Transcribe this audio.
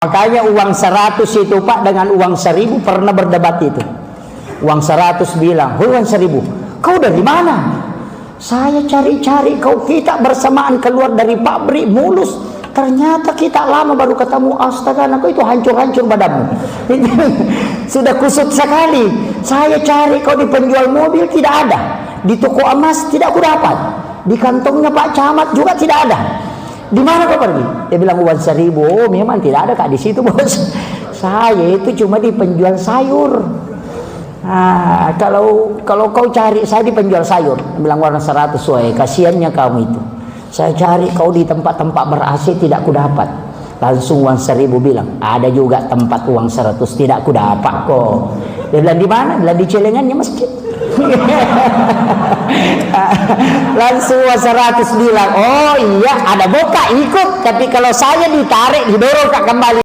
Makanya uang 100 itu Pak dengan uang 1000 pernah berdebat itu. Uang 100 bilang, uang 1000, kau dari mana? Saya cari-cari kau, kita bersamaan keluar dari pabrik mulus. Ternyata kita lama baru ketemu. Astaga, aku itu hancur-hancur badanmu. Sudah kusut sekali. Saya cari kau di penjual mobil, tidak ada. Di toko emas tidak aku dapat. Di kantongnya Pak Camat juga tidak ada. Di mana kau pergi? Dia bilang uang 1000. Oh, memang tidak ada Kak di situ, Bos. Saya itu cuma di penjual sayur. Nah, kalau kau cari saya di penjual sayur, dia bilang warna 100, woy, kasihannya kamu itu. Saya cari kau di tempat-tempat ber-AC tidak ku dapat. Langsung uang 1000 bilang, ada juga tempat uang 100 tidak ku dapat kok. Dia bilang di mana? Bilang di celengannya masjid. Langsung uang 100 bilang, oh iya ada boka ikut, tapi kalau saya ditarik didorong kembali.